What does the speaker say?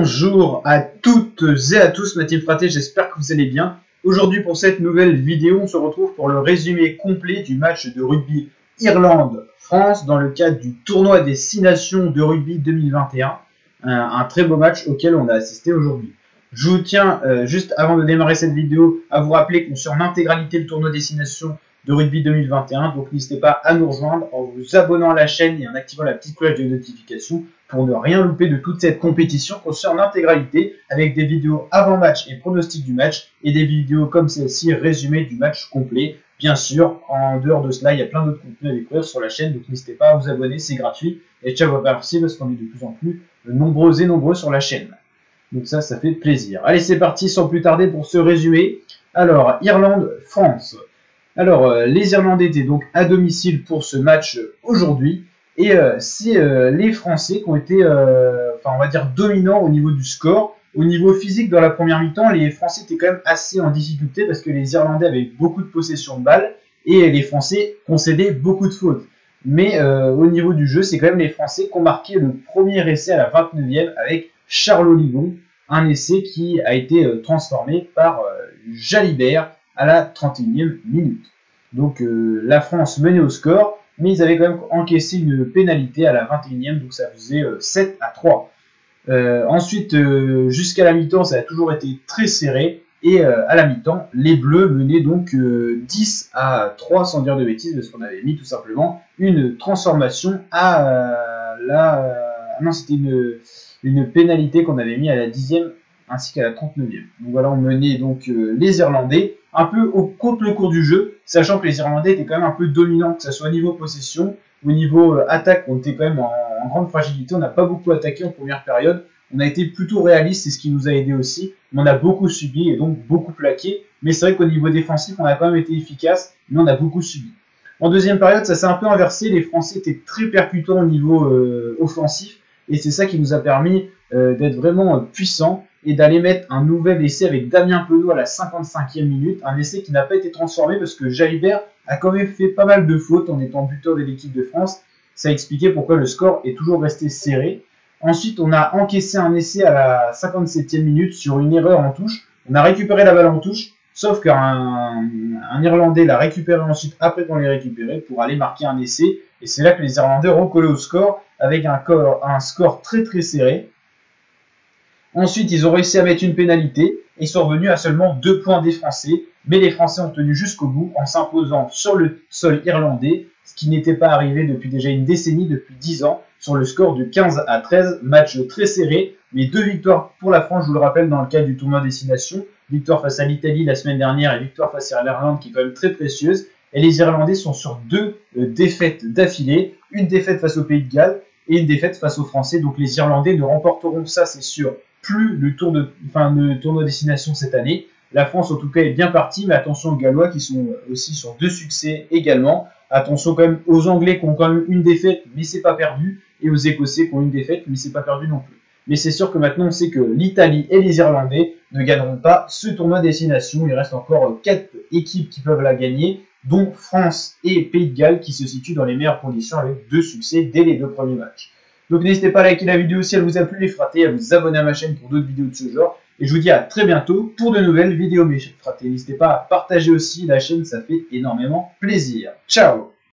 Bonjour à toutes et à tous, ma team fraté, j'espère que vous allez bien. Aujourd'hui pour cette nouvelle vidéo, on se retrouve pour le résumé complet du match de rugby Irlande-France dans le cadre du tournoi des 6 nations de rugby 2021. Un très beau match auquel on a assisté aujourd'hui. Je vous tiens, juste avant de démarrer cette vidéo, à vous rappeler qu'on suit en intégralité le tournoi des 6 nations de rugby 2021. Donc n'hésitez pas à nous rejoindre en vous abonnant à la chaîne et en activant la petite cloche de notification pour ne rien louper de toute cette compétition qu'on suit en intégralité avec des vidéos avant-match et pronostics du match et des vidéos comme celle-ci résumées du match complet. Bien sûr, en dehors de cela, il y a plein d'autres contenus à découvrir sur la chaîne, donc n'hésitez pas à vous abonner, c'est gratuit. Et ciao, on va merci parce qu'on est de plus en plus nombreux sur la chaîne. Donc ça fait plaisir. Allez, c'est parti sans plus tarder pour ce résumé. Alors, Irlande-France. Alors, les Irlandais étaient donc à domicile pour ce match aujourd'hui. Et c'est les Français qui ont été, on va dire, dominants au niveau du score. Au niveau physique, dans la première mi-temps, les Français étaient quand même assez en difficulté parce que les Irlandais avaient beaucoup de possession de balles et les Français concédaient beaucoup de fautes. Mais au niveau du jeu, c'est quand même les Français qui ont marqué le premier essai à la 29e avec Charles Olivon, un essai qui a été transformé par Jalibert à la 31e minute. Donc la France menait au score, mais ils avaient quand même encaissé une pénalité à la 21e, donc ça faisait 7-3. Ensuite, jusqu'à la mi-temps, ça a toujours été très serré, et à la mi-temps, les Bleus menaient donc 10-3, sans dire de bêtises, parce qu'on avait mis tout simplement une transformation à non, c'était une pénalité qu'on avait mis à la 10e ainsi qu'à la 39e. Donc voilà, on menait donc les Irlandais un peu contre le cours du jeu, sachant que les Irlandais étaient quand même un peu dominants, que ce soit au niveau possession, au niveau attaque, on était quand même en grande fragilité, on n'a pas beaucoup attaqué en première période, on a été plutôt réaliste, c'est ce qui nous a aidé aussi, mais on a beaucoup subi et donc beaucoup plaqué, mais c'est vrai qu'au niveau défensif, on a quand même été efficace, mais on a beaucoup subi. En deuxième période, ça s'est un peu inversé, les Français étaient très percutants au niveau offensif, et c'est ça qui nous a permis d'être vraiment puissants et d'aller mettre un nouvel essai avec Damien Penaud à la 55e minute, un essai qui n'a pas été transformé parce que Jalibert a quand même fait pas mal de fautes en étant buteur de l'équipe de France. Ça a expliqué pourquoi le score est toujours resté serré. Ensuite, on a encaissé un essai à la 57e minute sur une erreur en touche. On a récupéré la balle en touche, sauf qu'un Irlandais l'a récupéré ensuite après qu'on l'ait récupéré pour aller marquer un essai. Et c'est là que les Irlandais ont collé au score avec un score très très serré. Ensuite, ils ont réussi à mettre une pénalité et sont revenus à seulement 2 points des Français. Mais les Français ont tenu jusqu'au bout en s'imposant sur le sol irlandais, ce qui n'était pas arrivé depuis déjà une décennie, depuis 10 ans, sur le score de 15-13. Match très serré, mais 2 victoires pour la France, je vous le rappelle, dans le cadre du tournoi des 6 nations. Victoire face à l'Italie la semaine dernière et victoire face à l'Irlande qui est quand même très précieuse. Et les Irlandais sont sur 2 défaites d'affilée, une défaite face au Pays de Galles et une défaite face aux Français. Donc les Irlandais ne remporteront, ça c'est sûr, plus le tournoi destination cette année. La France en tout cas est bien partie, mais attention aux Gallois qui sont aussi sur 2 succès également. Attention quand même aux Anglais qui ont quand même une défaite, mais c'est pas perdu, et aux Écossais qui ont une défaite, mais c'est pas perdu non plus. Mais c'est sûr que maintenant on sait que l'Italie et les Irlandais ne gagneront pas ce tournoi destination. Il reste encore 4 équipes qui peuvent la gagner, dont France et Pays de Galles qui se situent dans les meilleures conditions avec 2 succès dès les 2 premiers matchs. Donc n'hésitez pas à liker la vidéo si elle vous a plu les fratés, à vous abonner à ma chaîne pour d'autres vidéos de ce genre. Et je vous dis à très bientôt pour de nouvelles vidéos mes fratés. N'hésitez pas à partager aussi la chaîne, ça fait énormément plaisir. Ciao!